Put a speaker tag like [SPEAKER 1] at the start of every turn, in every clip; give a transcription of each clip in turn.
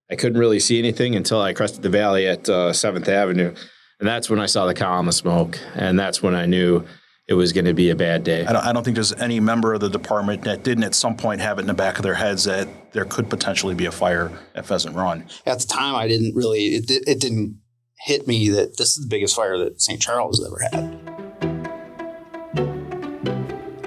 [SPEAKER 1] I couldn't really see anything until I crested the valley at 7th Avenue. And that's when I saw the column of smoke. And that's when I knew it was going to be a bad day.
[SPEAKER 2] I don't think there's any member of the department that didn't at some point have it in the back of their heads that there could potentially be a fire at Pheasant Run.
[SPEAKER 3] At the time, I didn't really, it didn't hit me that this is the biggest fire that St. Charles has ever had.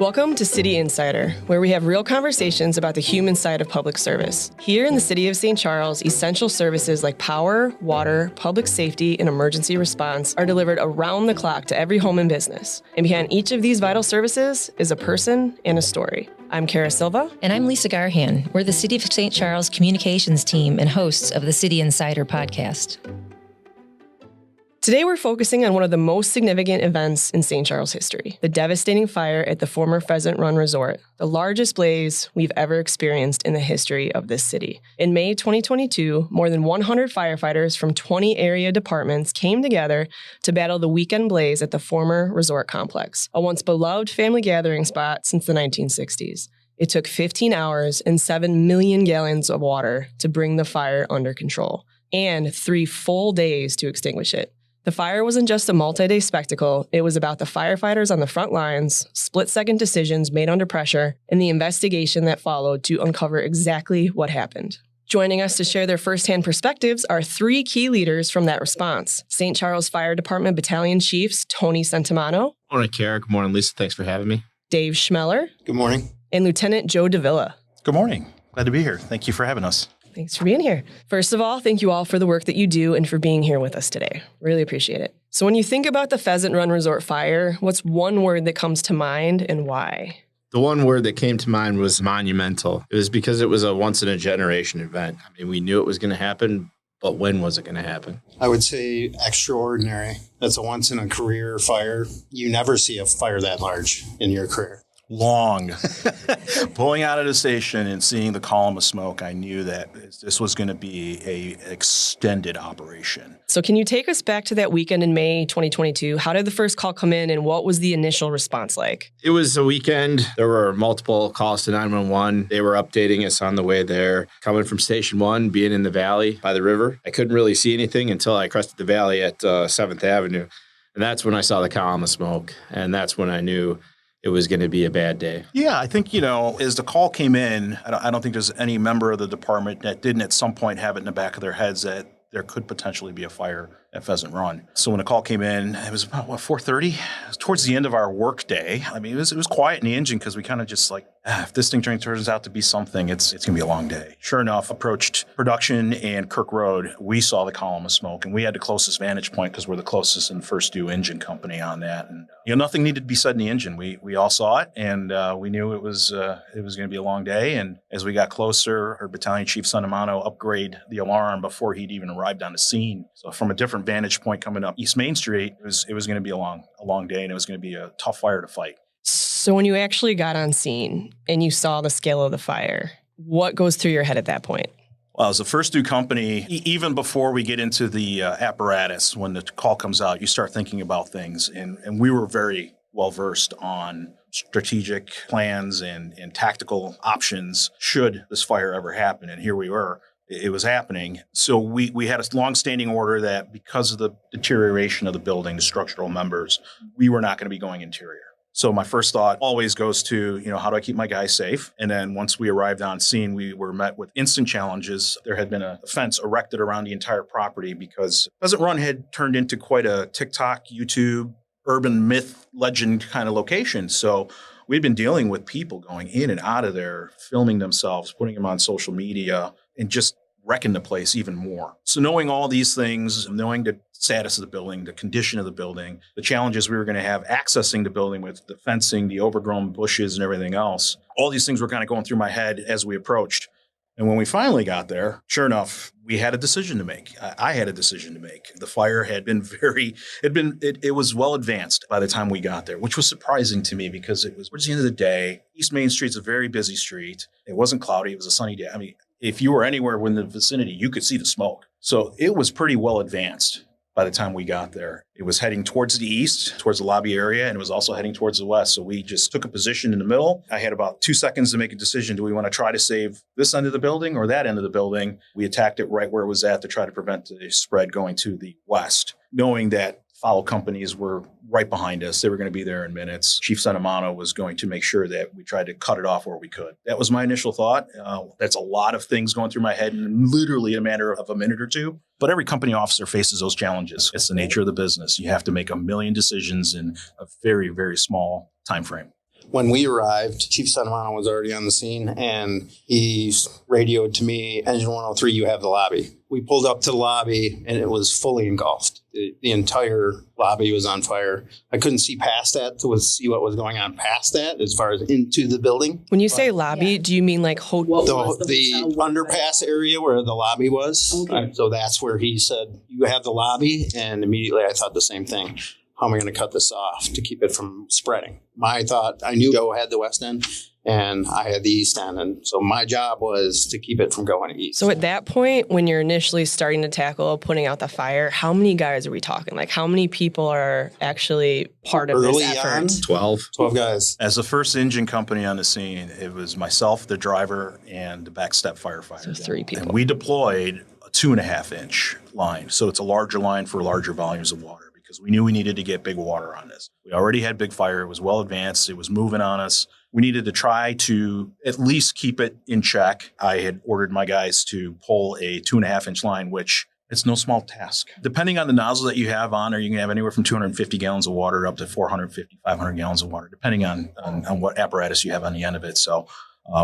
[SPEAKER 4] Welcome to City Insider, where we have real conversations about the human side of public service. Here in the city of St. Charles, essential services like power, water, public safety, and emergency response are delivered around the clock to every home and business. And behind each of these vital services is a person and a story. I'm Kara Silva.
[SPEAKER 5] And I'm Lisa Garhan. We're the City of St. Charles communications team and hosts of the City Insider podcast.
[SPEAKER 4] Today, we're focusing on one of the most significant events in St. Charles history, the devastating fire at the former Pheasant Run Resort, the largest blaze we've ever experienced in the history of this city. In May 2022, more than 100 firefighters from 20 area departments came together to battle the weekend blaze at the former resort complex, a once beloved family gathering spot since the 1960s. It took 15 hours and 7 million gallons of water to bring the fire under control, and 3 full days to extinguish it. The fire wasn't just a multi-day spectacle. It was about the firefighters on the front lines, split-second decisions made under pressure, and the investigation that followed to uncover exactly what happened. Joining us to share their firsthand perspectives are 3 key leaders from that response. St. Charles Fire Department Battalion Chiefs Tony Centimano.
[SPEAKER 1] Good morning, Kara. Good morning, Lisa. Thanks for having me.
[SPEAKER 4] Dave Chmelar.
[SPEAKER 3] Good morning.
[SPEAKER 4] And Lieutenant Joe Davila.
[SPEAKER 2] Good morning. Glad to be here. Thank you for having us.
[SPEAKER 4] Thanks for being here. First of all, thank you all for the work that you do and for being here with us today. Really appreciate it. So when you think about the Pheasant Run Resort fire, what's one word that comes to mind and why?
[SPEAKER 1] The one word that came to mind was monumental. It was because it was a once-in-a-generation event. I mean, we knew it was going to happen, but when was it going to happen?
[SPEAKER 3] I would say extraordinary. That's a once-in-a-career fire. You never see a fire that large in your career.
[SPEAKER 2] Long. Pulling out of the station and seeing the column of smoke, I knew that this was going to be an extended operation.
[SPEAKER 4] So can you take us back to that weekend in May 2022? How did the first call come in and what was the initial response like?
[SPEAKER 1] It was a weekend. There were multiple calls to 911. They were updating us on the way there. Coming from Station 1, being in the valley by the river, I couldn't really see anything until I crested the valley at 7th Avenue. And that's when I saw the column of smoke. And that's when I knew it was going to be a bad day.
[SPEAKER 2] Yeah, I think, as the call came in, I don't think there's any member of the department that didn't at some point have it in the back of their heads that there could potentially be a fire at Pheasant Run. So when the call came in, it was about, 4:30? It was towards the end of our work day. I mean, it was quiet in the engine because we kind of just if this thing turns out to be something, it's going to be a long day. Sure enough, approached production and Kirk Road, we saw the column of smoke, and we had the closest vantage point because we're the closest and first due engine company on that. And nothing needed to be said in the engine. We all saw it, and we knew it was going to be a long day. And as we got closer, our Battalion Chief Centimano upgraded the alarm before he'd even arrived on the scene. So from a different vantage point coming up East Main Street, it was going to be a long day, and it was going to be a tough fire to fight.
[SPEAKER 4] So when you actually got on scene and you saw the scale of the fire, what goes through your head at that point?
[SPEAKER 2] Well, as a first due company, even before we get into the apparatus, when the call comes out, you start thinking about things. And we were very well versed on strategic plans and tactical options should this fire ever happen. And here we were. It was happening. So we had a long-standing order that because of the deterioration of the building, the structural members, we were not going to be going interior. So my first thought always goes to, how do I keep my guys safe? And then once we arrived on scene, we were met with instant challenges. There had been a fence erected around the entire property because Pheasant Run had turned into quite a TikTok, YouTube, urban myth, legend kind of location. So we'd been dealing with people going in and out of there, filming themselves, putting them on social media, and just wrecking the place even more. So knowing all these things, knowing the status of the building, the condition of the building, the challenges we were going to have accessing the building with the fencing, the overgrown bushes and everything else, all these things were kind of going through my head as we approached. And when we finally got there, sure enough, we had a decision to make. I had a decision to make. The fire had been it was well advanced by the time we got there, which was surprising to me because it was towards the end of the day. East Main Street's a very busy street. It wasn't cloudy. It was a sunny day. I mean, if you were anywhere in the vicinity, you could see the smoke. So it was pretty well advanced by the time we got there. It was heading towards the east, towards the lobby area, and it was also heading towards the west. So we just took a position in the middle. I had about 2 seconds to make a decision. Do we want to try to save this end of the building or that end of the building? We attacked it right where it was at to try to prevent the spread going to the west, knowing that follow companies were right behind us. They were going to be there in minutes. Chief Centimano was going to make sure that we tried to cut it off where we could. That was my initial thought. That's a lot of things going through my head in literally a matter of a minute or two. But every company officer faces those challenges. It's the nature of the business. You have to make a million decisions in a very, very small time frame.
[SPEAKER 3] When we arrived, Chief Centimano was already on the scene, and he radioed to me, Engine 103, you have the lobby. We pulled up to the lobby, and it was fully engulfed. The entire lobby was on fire. I couldn't see past that to see what was going on past that as far as into the building.
[SPEAKER 4] When you say lobby, do you mean like
[SPEAKER 3] the underpass area where the lobby was? Okay. So that's where he said, you have the lobby, and immediately I thought the same thing. How am I going to cut this off to keep it from spreading? My thought, I knew Joe had the west end and I had the east end. And so my job was to keep it from going east.
[SPEAKER 4] So at that point, when you're initially starting to tackle putting out the fire, how many guys are we talking? Like how many people are actually part of this effort?
[SPEAKER 1] 12
[SPEAKER 3] guys.
[SPEAKER 2] As the first engine company on the scene, it was myself, the driver, and the backstep firefighter.
[SPEAKER 4] So 3 people.
[SPEAKER 2] And we deployed a 2.5-inch line. So it's a larger line for larger volumes of water, because we knew we needed to get big water on this. We already had big fire. It was well advanced. It was moving on us. We needed to try to at least keep it in check. I had ordered my guys to pull a 2.5-inch line, which it's no small task. Depending on the nozzle that you have on, or you can have anywhere from 250 gallons of water up to 450, 500 gallons of water, depending on what apparatus you have on the end of it. So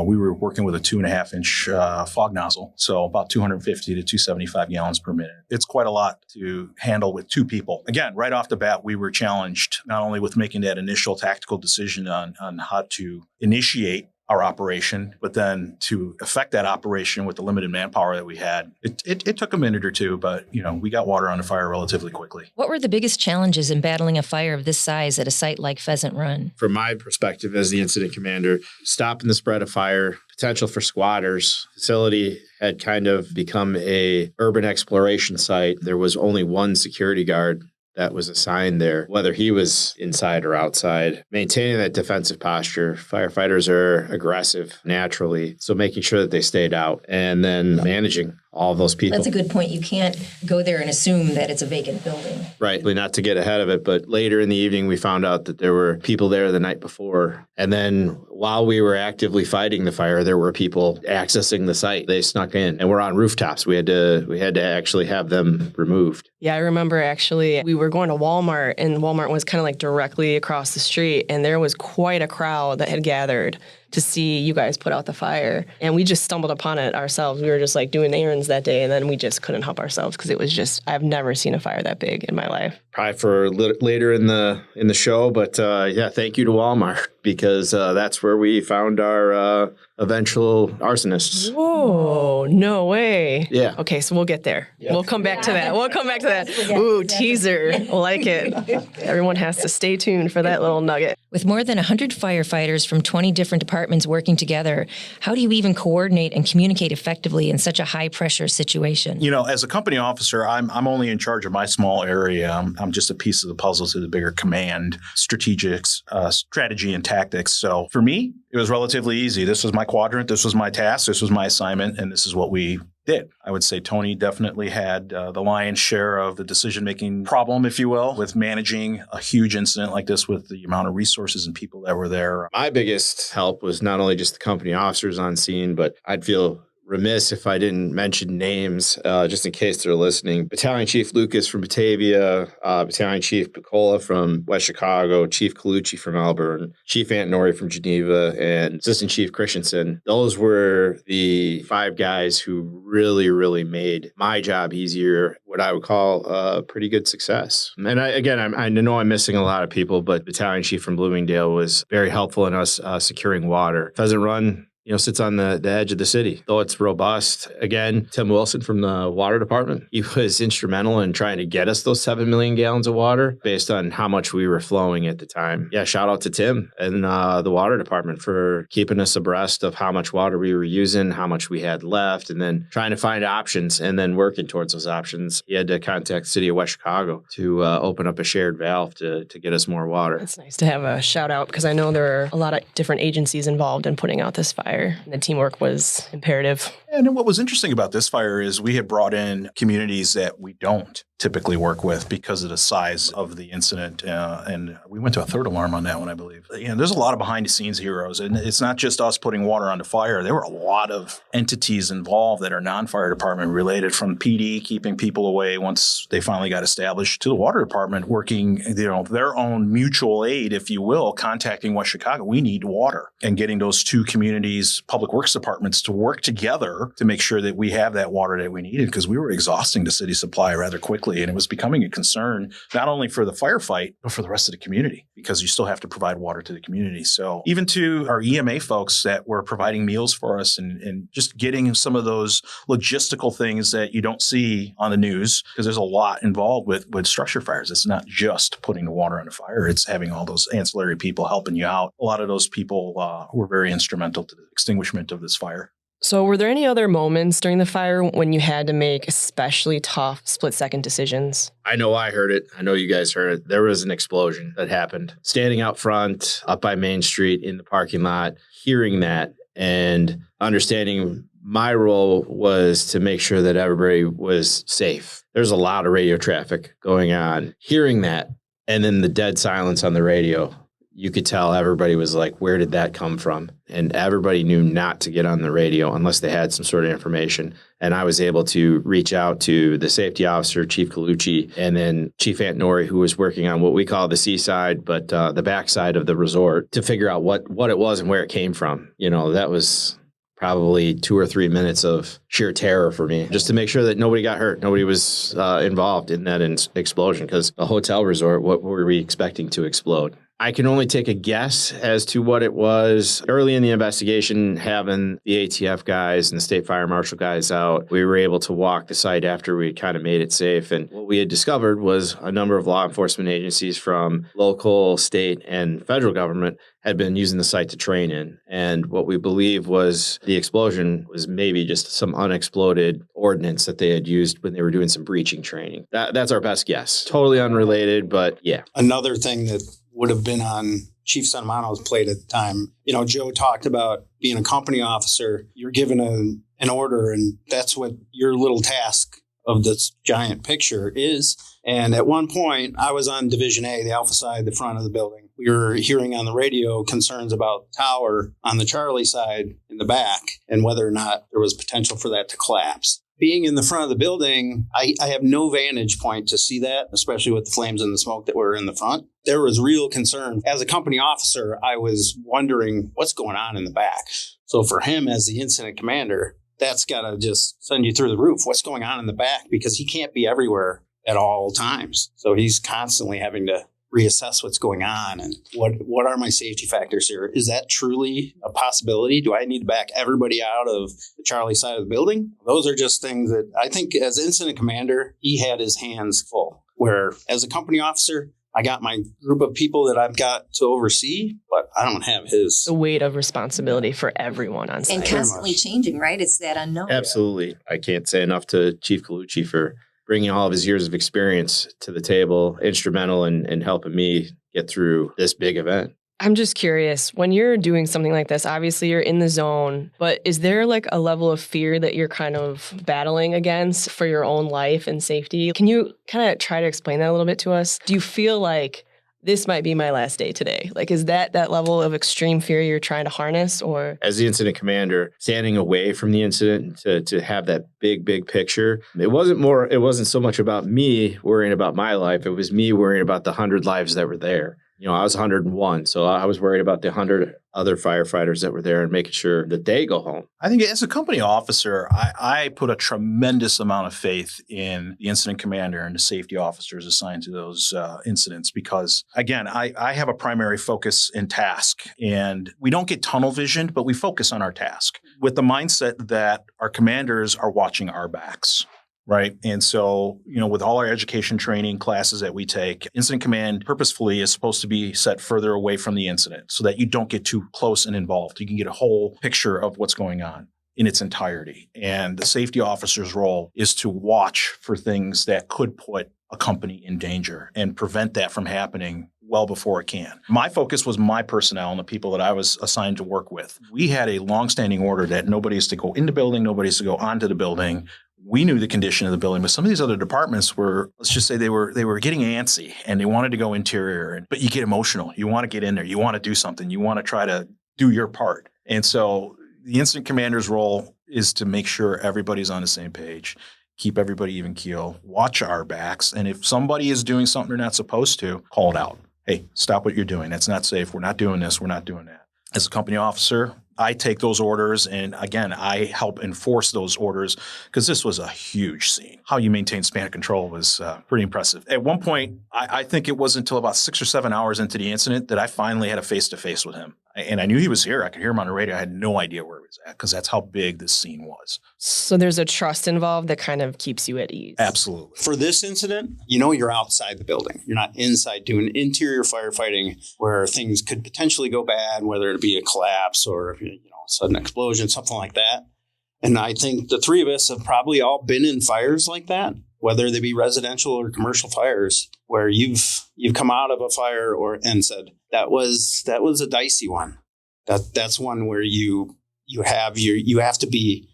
[SPEAKER 2] we were working with a 2.5-inch fog nozzle, so about 250 to 275 gallons per minute. It's quite a lot to handle with 2 people. Again, right off the bat, we were challenged not only with making that initial tactical decision on how to initiate our operation, but then to effect that operation with the limited manpower that we had. It took a minute or two, but we got water on the fire relatively quickly.
[SPEAKER 5] What were the biggest challenges in battling a fire of this size at a site like Pheasant Run?
[SPEAKER 1] From my perspective as the incident commander, stopping the spread of fire, potential for squatters. Facility had kind of become a urban exploration site. There was only one security guard that was assigned there, whether he was inside or outside. Maintaining that defensive posture. Firefighters are aggressive naturally, so making sure that they stayed out, and then managing all of those people.
[SPEAKER 5] That's a good point. You can't go there and assume that it's a vacant building.
[SPEAKER 1] Right. Not to get ahead of it, but later in the evening, we found out that there were people there the night before. And then while we were actively fighting the fire, there were people accessing the site. They snuck in and were on rooftops. We had to actually have them removed.
[SPEAKER 4] Yeah, I remember actually we were going to Walmart, and Walmart was kind of like directly across the street, and there was quite a crowd that had gathered to see you guys put out the fire. And we just stumbled upon it ourselves. We were just like doing errands that day, and then we just couldn't help ourselves because it was just, I've never seen a fire that big in my life.
[SPEAKER 1] Probably for later in the show, but yeah, thank you to Walmart, because that's where we found our eventual arsonists.
[SPEAKER 4] Whoa, no way.
[SPEAKER 1] Yeah.
[SPEAKER 4] Okay, so we'll get there. Yep. We'll come back to that. Ooh, teaser. Like it. Everyone has to stay tuned for that little nugget.
[SPEAKER 5] With more than 100 firefighters from 20 different departments working together, how do you even coordinate and communicate effectively in such a high-pressure situation?
[SPEAKER 2] As a company officer, I'm only in charge of my small area. I'm just a piece of the puzzle to the bigger command, strategics, strategy and tactics. So for me, it was relatively easy. This was my quadrant. This was my task. This was my assignment. And this is what we did. I would say Tony definitely had the lion's share of the decision-making problem, if you will, with managing a huge incident like this with the amount of resources and people that were there.
[SPEAKER 1] My biggest help was not only just the company officers on scene, but I'd feel remiss if I didn't mention names, just in case they're listening. Battalion Chief Lucas from Batavia, Battalion Chief Picola from West Chicago, Chief Colucci from Melbourne, Chief Antonori from Geneva, and Assistant Chief Christensen. Those were the 5 guys who really, really made my job easier, what I would call a pretty good success. And I know I'm missing a lot of people, but Battalion Chief from Bloomingdale was very helpful in us securing water. Pheasant Run sits on the edge of the city. Though it's robust. Again, Tim Wilson from the water department, he was instrumental in trying to get us those 7 million gallons of water based on how much we were flowing at the time. Yeah, shout out to Tim and the water department for keeping us abreast of how much water we were using, how much we had left, and then trying to find options and then working towards those options. He had to contact the city of West Chicago to open up a shared valve to get us more water.
[SPEAKER 4] It's nice to have a shout out because I know there are a lot of different agencies involved in putting out this fire. And the teamwork was imperative.
[SPEAKER 2] And what was interesting about this fire is we had brought in communities that we don't typically work with because of the size of the incident. And we went to a third alarm on that one, I believe. There's a lot of behind the scenes heroes. And it's not just us putting water on the fire. There were a lot of entities involved that are non-fire department related, from PD keeping people away once they finally got established, to the water department working, their own mutual aid, if you will, contacting West Chicago. We need water, and getting those two communities, public works departments, to work together to make sure that we have that water that we needed, because we were exhausting the city supply rather quickly. And it was becoming a concern, not only for the firefight, but for the rest of the community, because you still have to provide water to the community. So even to our EMA folks that were providing meals for us and just getting some of those logistical things that you don't see on the news, because there's a lot involved with structure fires. It's not just putting the water on the fire. It's having all those ancillary people helping you out. A lot of those people were very instrumental to the extinguishment of this fire.
[SPEAKER 4] So were there any other moments during the fire when you had to make especially tough split-second decisions?
[SPEAKER 1] I know I heard it. I know you guys heard it. There was an explosion that happened. Standing out front, up by Main Street in the parking lot, hearing that and understanding my role was to make sure that everybody was safe. There's a lot of radio traffic going on. Hearing that, and then the dead silence on the radio, you could tell everybody was like, where did that come from? And everybody knew not to get on the radio unless they had some sort of information. And I was able to reach out to the safety officer, Chief Colucci, and then Chief Antonori, who was working on what we call the seaside, but the backside of the resort, to figure out what it was and where it came from. That was probably 2 or 3 minutes of sheer terror for me, just to make sure that nobody got hurt. Nobody was involved in that explosion, because a hotel resort, what were we expecting to explode? I can only take a guess as to what it was. Early in the investigation, having the ATF guys and the state fire marshal guys out, we were able to walk the site after we kind of made it safe. And what we had discovered was a number of law enforcement agencies from local, state, and federal government had been using the site to train in. And what we believe was the explosion was maybe just some unexploded ordnance that they had used when they were doing some breaching training. That's our best guess. Totally unrelated, but yeah.
[SPEAKER 3] Another thing that would have been on Chief Centimano's plate at the time. Joe talked about being a company officer. You're given an order, and that's what your little task of this giant picture is. And at one point, I was on Division A, the Alpha side, the front of the building. We were hearing on the radio concerns about the tower on the Charlie side in the back, and whether or not there was potential for that to collapse. Being in the front of the building, I have no vantage point to see that, especially with the flames and the smoke that were in the front. There was real concern. As a company officer, I was wondering what's going on in the back. So for him as the incident commander, that's got to just send you through the roof. What's going on in the back? Because he can't be everywhere at all times. So he's constantly having to reassess what's going on and what are my safety factors here? Is that truly a possibility? Do I need to back everybody out of the Charlie side of the building? Those are just things that I think as incident commander, he had his hands full. Where as a company officer, I got my group of people that I've got to oversee, but I don't have his.
[SPEAKER 4] The weight of responsibility for everyone on site.
[SPEAKER 6] And constantly changing, right? It's that unknown.
[SPEAKER 1] Absolutely. I can't say enough to Chief Colucci for bringing all of his years of experience to the table, instrumental in helping me get through this big event.
[SPEAKER 4] I'm just curious, when you're doing something like this, obviously you're in the zone, but is there like a level of fear that you're kind of battling against for your own life and safety? Can you kind of try to explain that a little bit to us? Do you feel like this might be my last day today? Like, is that level of extreme fear you're trying to harness? Or
[SPEAKER 1] as the incident commander, standing away from the incident to have that big picture, it wasn't so much about me worrying about my life. It was me worrying about the 100 lives that were there. I was 101. So I was worried about the 100 other firefighters that were there and making sure that they go home.
[SPEAKER 2] I think as a company officer, I put a tremendous amount of faith in the incident commander and the safety officers assigned to those incidents because, again, I have a primary focus in task. And we don't get tunnel visioned, but we focus on our task with the mindset that our commanders are watching our backs. Right. And so, with all our education training classes that we take, incident command purposefully is supposed to be set further away from the incident so that you don't get too close and involved. You can get a whole picture of what's going on in its entirety. And the safety officer's role is to watch for things that could put a company in danger and prevent that from happening well before it can. My focus was my personnel and the people that I was assigned to work with. We had a longstanding order that nobody is to go in the building, nobody is to go onto the building. We knew the condition of the building, but some of these other departments were, let's just say they were getting antsy and they wanted to go interior. But you get emotional. You want to get in there. You want to do something. You want to try to do your part. And so the incident commander's role is to make sure everybody's on the same page, keep everybody even keel, watch our backs. And if somebody is doing something they're not supposed to, call it out. Hey, stop what you're doing. That's not safe. We're not doing this. We're not doing that. As a company officer, I take those orders and, again, I help enforce those orders because this was a huge scene. How you maintain span of control was pretty impressive. At one point, I think it wasn't until about 6 or 7 hours into the incident that I finally had a face-to-face with him. And I knew he was here. I could hear him on the radio. I had no idea where he was at because that's how big this scene was.
[SPEAKER 4] So there's a trust involved that kind of keeps you at ease.
[SPEAKER 2] Absolutely.
[SPEAKER 3] For this incident, you're outside the building. You're not inside doing interior firefighting where things could potentially go bad, whether it be a collapse or sudden explosion, something like that. And I think the three of us have probably all been in fires like that, whether they be residential or commercial fires, where you've come out of a fire and said that was a dicey one. That's one where you have to be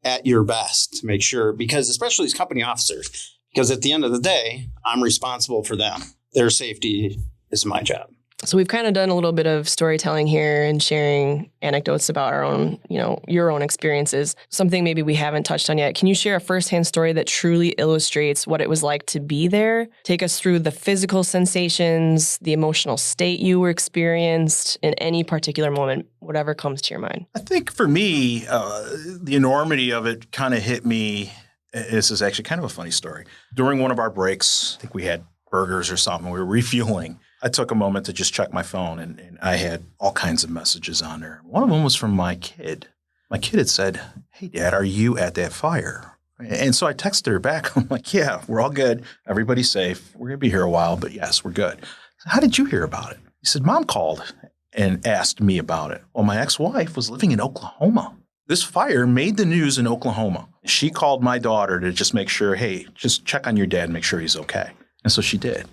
[SPEAKER 3] at your best to make sure, because especially as company officers, because at the end of the day, I'm responsible for them. Their safety is my job.
[SPEAKER 4] So we've kind of done a little bit of storytelling here and sharing anecdotes about our own, your own experiences. Something maybe we haven't touched on yet. Can you share a firsthand story that truly illustrates what it was like to be there? Take us through the physical sensations, the emotional state you were experienced in any particular moment, whatever comes to your mind.
[SPEAKER 2] I think for me, the enormity of it kind of hit me. This is actually kind of a funny story. During one of our breaks, I think we had burgers or something. We were refueling. I took a moment to just check my phone, and I had all kinds of messages on there. One of them was from my kid. My kid had said, "Hey, Dad, are you at that fire?" And so I texted her back. I'm like, "Yeah, we're all good. Everybody's safe. We're going to be here a while, but yes, we're good." So, "How did you hear about it?" He said, "Mom called and asked me about it." Well, my ex-wife was living in Oklahoma. This fire made the news in Oklahoma. She called my daughter to just make sure, hey, just check on your dad and make sure he's okay. And so she did.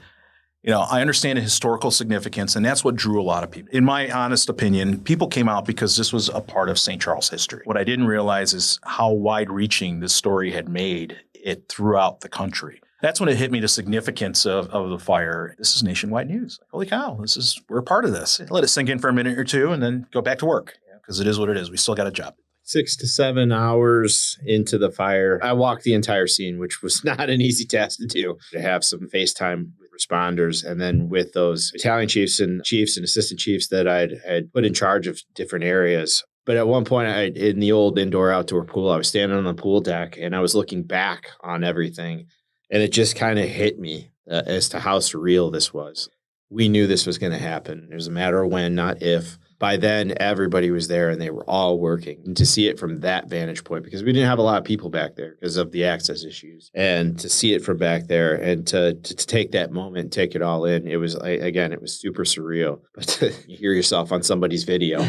[SPEAKER 2] I understand the historical significance, and that's what drew a lot of people. In my honest opinion, people came out because this was a part of St. Charles history. What I didn't realize is how wide-reaching this story had made it throughout the country. That's when it hit me, the significance of the fire. This is nationwide news. Like, holy cow, we're a part of this. Let it sink in for a minute or two and then go back to work because it is what it is. We still got a job.
[SPEAKER 1] 6 to 7 hours into the fire, I walked the entire scene, which was not an easy task to do. To have some FaceTime with responders, and then with those battalion chiefs and assistant chiefs that I'd put in charge of different areas. But at one point, in the old indoor-outdoor pool, I was standing on the pool deck, and I was looking back on everything, and it just kind of hit me as to how surreal this was. We knew this was going to happen. It was a matter of when, not if. By then, everybody was there and they were all working. And to see it from that vantage point, because we didn't have a lot of people back there because of the access issues, and to see it from back there and to take that moment and take it all in, it was, again, it was super surreal. But to hear yourself on somebody's video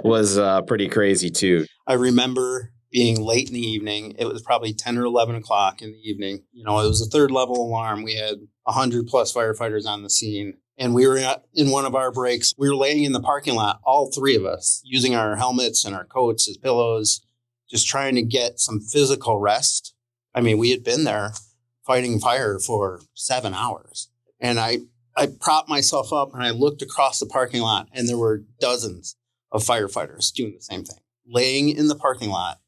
[SPEAKER 1] was pretty crazy too.
[SPEAKER 3] I remember being late in the evening. It was probably 10 or 11 o'clock in the evening. It was a third level alarm. We had 100 plus firefighters on the scene. And we were in one of our breaks. We were laying in the parking lot, all three of us, using our helmets and our coats as pillows, just trying to get some physical rest. I mean, we had been there fighting fire for 7 hours. And I propped myself up and I looked across the parking lot, and there were dozens of firefighters doing the same thing, laying in the parking lot,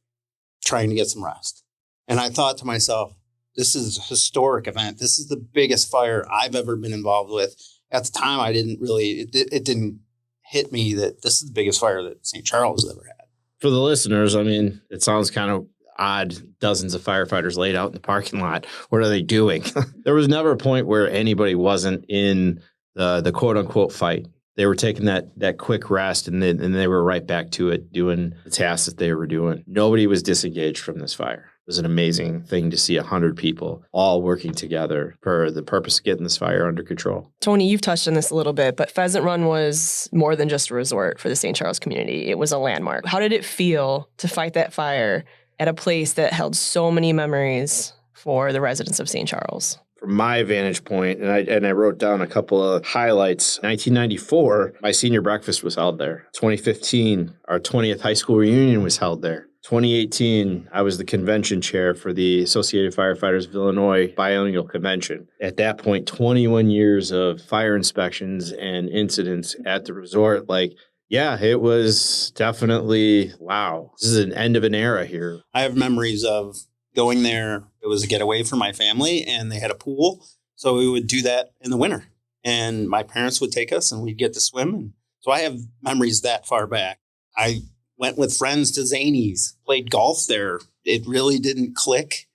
[SPEAKER 3] trying to get some rest. And I thought to myself, this is a historic event. This is the biggest fire I've ever been involved with. At the time, I didn't really, it didn't hit me that this is the biggest fire that St. Charles has ever had.
[SPEAKER 1] For the listeners, I mean, it sounds kind of odd. Dozens of firefighters laid out in the parking lot. What are they doing? There was never a point where anybody wasn't in the quote unquote fight. They were taking that quick rest and they were right back to it, doing the tasks that they were doing. Nobody was disengaged from this fire. It was an amazing thing to see 100 people all working together for the purpose of getting this fire under control.
[SPEAKER 4] Tony, you've touched on this a little bit, but Pheasant Run was more than just a resort for the St. Charles community. It was a landmark. How did it feel to fight that fire at a place that held so many memories for the residents of St. Charles?
[SPEAKER 1] From my vantage point, and I wrote down a couple of highlights. 1994, my senior breakfast was held there. 2015, our 20th high school reunion was held there. 2018, I was the convention chair for the Associated Firefighters of Illinois Biennial Convention. At that point, 21 years of fire inspections and incidents at the resort. Yeah, it was definitely, wow, this is an end of an era here.
[SPEAKER 3] I have memories of going there. It was a getaway for my family, and they had a pool. So we would do that in the winter. And my parents would take us, and we'd get to swim. And so I have memories that far back. I went with friends to Zany's, played golf there. It really didn't click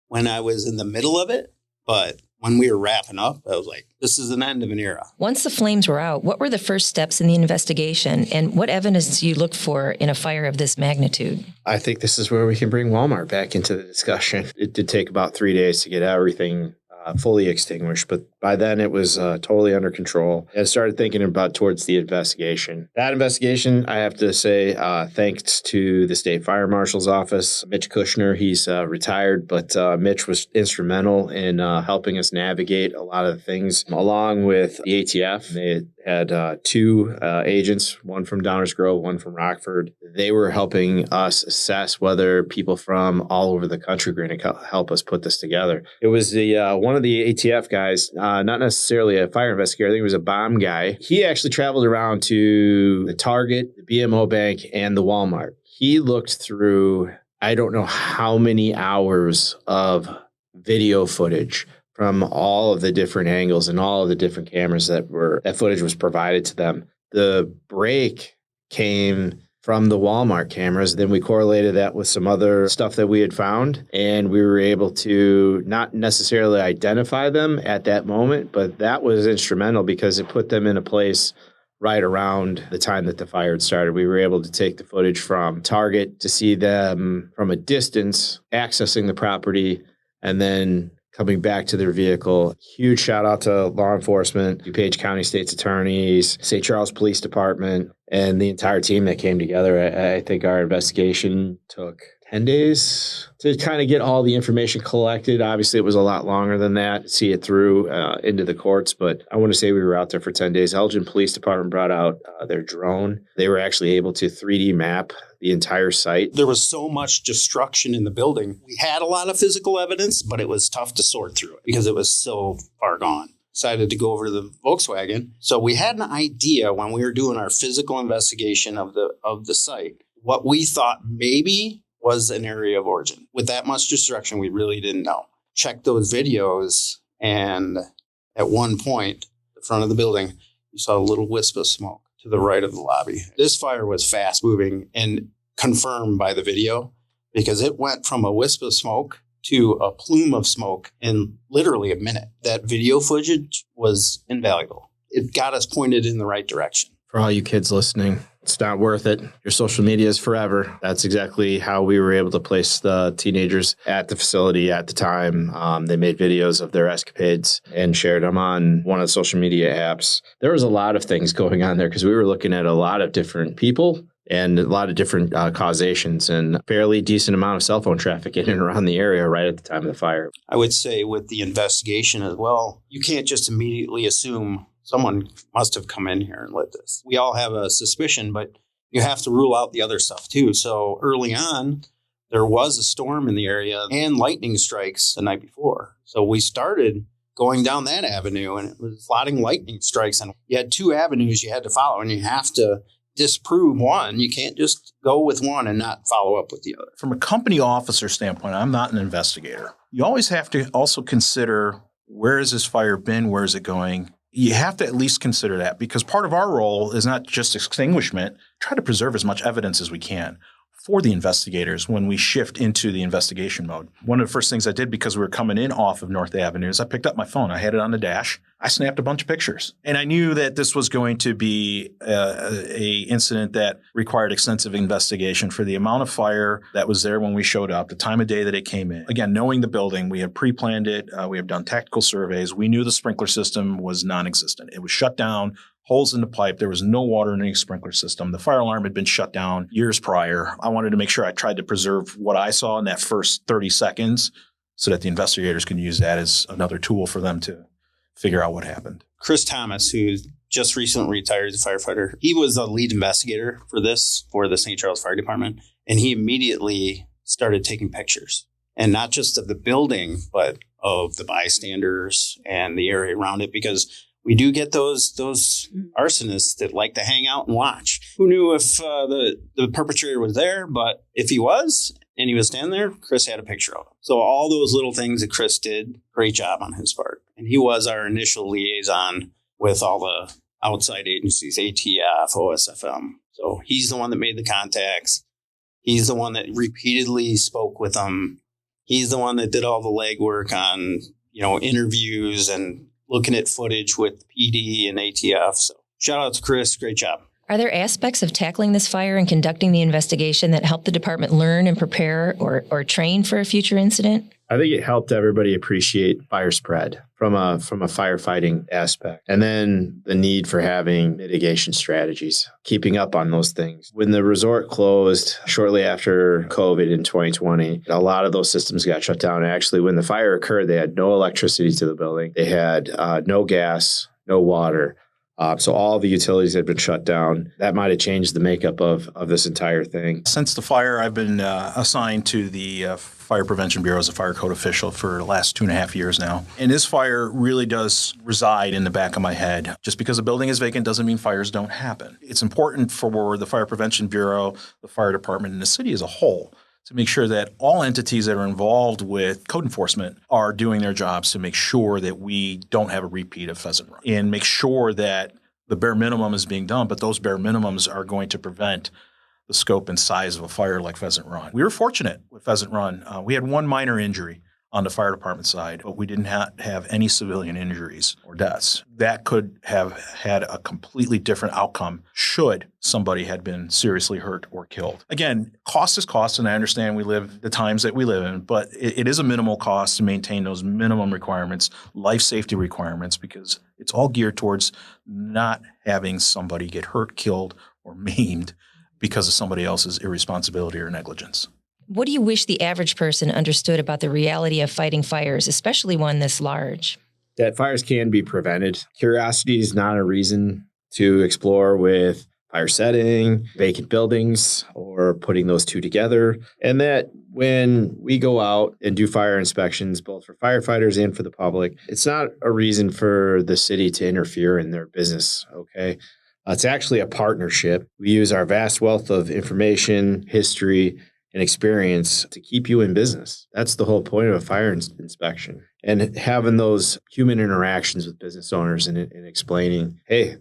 [SPEAKER 3] when I was in the middle of it. But when we were wrapping up, I was like, this is an end of an era.
[SPEAKER 5] Once the flames were out, what were the first steps in the investigation, and what evidence do you look for in a fire of this magnitude?
[SPEAKER 1] I think this is where we can bring Walmart back into the discussion. It did take about 3 days to get everything fully extinguished, but by then it was totally under control. And I started thinking about towards the investigation. That investigation, I have to say, thanks to the state fire marshal's office, Mitch Kushner. He's retired, but Mitch was instrumental in helping us navigate a lot of the things, along with the ATF. They had two agents, one from Downers Grove, one from Rockford. They were helping us assess whether people from all over the country were going to help us put this together. It was the one of the ATF guys, not necessarily a fire investigator. I think he was a bomb guy. He actually traveled around to the Target, the BMO Bank, and the Walmart. He looked through, I don't know how many hours of video footage from all of the different angles and all of the different cameras that footage was provided to them. The break came from the Walmart cameras. Then we correlated that with some other stuff that we had found, and we were able to not necessarily identify them at that moment, but that was instrumental because it put them in a place right around the time that the fire had started. We were able to take the footage from Target to see them from a distance accessing the property and then coming back to their vehicle. Huge shout out to law enforcement, DuPage County State's attorneys, St. Charles Police Department, and the entire team that came together. I think our investigation took 10 days to kind of get all the information collected. Obviously, it was a lot longer than that, see it through into the courts, but I want to say we were out there for 10 days. Elgin Police Department brought out their drone. They were actually able to 3D map the entire site.
[SPEAKER 3] There was so much destruction in the building. We had a lot of physical evidence, but it was tough to sort through it because it was so far gone. Decided to go over to the Volkswagen. So we had an idea when we were doing our physical investigation of the site, what we thought maybe was an area of origin. With that much destruction, we really didn't know. Checked those videos, and at one point, the front of the building, you saw a little wisp of smoke to the right of the lobby. This fire was fast moving and confirmed by the video because it went from a wisp of smoke to a plume of smoke in literally a minute. That video footage was invaluable. It got us pointed in the right direction.
[SPEAKER 1] For all you kids listening, it's not worth it. Your social media is forever. That's exactly how we were able to place the teenagers at the facility at the time. They made videos of their escapades and shared them on one of the social media apps. There was a lot of things going on there because we were looking at a lot of different people and a lot of different causations and a fairly decent amount of cell phone traffic in and around the area right at the time of the fire.
[SPEAKER 3] I would say with the investigation as well, you can't just immediately assume someone must have come in here and lit this. We all have a suspicion, but you have to rule out the other stuff too. So early on, there was a storm in the area and lightning strikes the night before. So we started going down that avenue, and it was plotting lightning strikes. And you had two avenues you had to follow, and you have to disprove one. You can't just go with one and not follow up with the other.
[SPEAKER 2] From a company officer standpoint, I'm not an investigator. You always have to also consider, where has this fire been? Where is it going? You have to at least consider that, because part of our role is not just extinguishment, try to preserve as much evidence as we can for the investigators when we shift into the investigation mode. One of the first things I did, because we were coming in off of North Avenue, is I picked up my phone. I had it on the dash. I snapped a bunch of pictures. And I knew that this was going to be a incident that required extensive investigation for the amount of fire that was there when we showed up, the time of day that it came in. Again, knowing the building, we had pre-planned it. We have done tactical surveys. We knew the sprinkler system was non-existent. It was shut down. Holes in the pipe. There was no water in any sprinkler system. The fire alarm had been shut down years prior. I wanted to make sure I tried to preserve what I saw in that first 30 seconds so that the investigators can use that as another tool for them to figure out what happened.
[SPEAKER 3] Chris Thomas, who just recently retired as a firefighter, he was the lead investigator for the St. Charles Fire Department. And he immediately started taking pictures, and not just of the building, but of the bystanders and the area around it, because we do get those arsonists that like to hang out and watch. Who knew if the perpetrator was there? But if he was, and he was standing there, Chris had a picture of him. So all those little things that Chris did, great job on his part. And he was our initial liaison with all the outside agencies, ATF, OSFM. So he's the one that made the contacts. He's the one that repeatedly spoke with them. He's the one that did all the legwork on, interviews and looking at footage with PD and ATF. So shout out to Chris. Great job.
[SPEAKER 5] Are there aspects of tackling this fire and conducting the investigation that help the department learn and prepare or train for a future incident?
[SPEAKER 1] I think it helped everybody appreciate fire spread from a firefighting aspect. And then the need for having mitigation strategies, keeping up on those things. When the resort closed shortly after COVID in 2020, a lot of those systems got shut down. Actually, when the fire occurred, they had no electricity to the building. They had no gas, no water. So all the utilities had been shut down. That might have changed the makeup of this entire thing.
[SPEAKER 2] Since the fire, I've been assigned to the Fire Prevention Bureau as a fire code official for the last 2.5 years now. And this fire really does reside in the back of my head. Just because a building is vacant doesn't mean fires don't happen. It's important for the Fire Prevention Bureau, the fire department, and the city as a whole to make sure that all entities that are involved with code enforcement are doing their jobs to make sure that we don't have a repeat of Pheasant Run, and make sure that the bare minimum is being done, but those bare minimums are going to prevent the scope and size of a fire like Pheasant Run. We were fortunate with Pheasant Run. We had one minor injury on the fire department side, but we didn't have any civilian injuries or deaths. That could have had a completely different outcome should somebody had been seriously hurt or killed. Again, cost is cost, and I understand we live the times that we live in, but it is a minimal cost to maintain those minimum requirements, life safety requirements, because it's all geared towards not having somebody get hurt, killed, or maimed because of somebody else's irresponsibility or negligence.
[SPEAKER 5] What do you wish the average person understood about the reality of fighting fires, especially one this large?
[SPEAKER 1] That fires can be prevented. Curiosity is not a reason to explore with fire setting, vacant buildings, or putting those two together. And that when we go out and do fire inspections, both for firefighters and for the public, it's not a reason for the city to interfere in their business, okay? It's actually a partnership. We use our vast wealth of information, history, and experience to keep you in business. That's the whole point of a fire inspection. And having those human interactions with business owners and explaining, hey,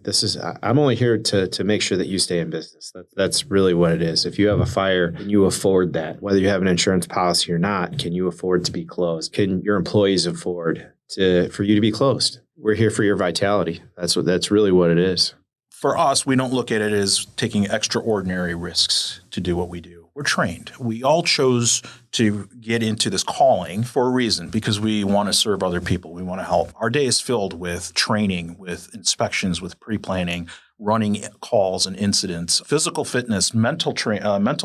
[SPEAKER 1] I'm only here to make sure that you stay in business. That's really what it is. If you have a fire, can you afford that? Whether you have an insurance policy or not, can you afford to be closed? Can your employees afford for you to be closed? We're here for your vitality. That's really what it is.
[SPEAKER 2] For us, we don't look at it as taking extraordinary risks to do what we do. We're trained. We all chose to get into this calling for a reason, because we want to serve other people. We want to help. Our day is filled with training, with inspections, with pre-planning, running calls and incidents, physical fitness, mental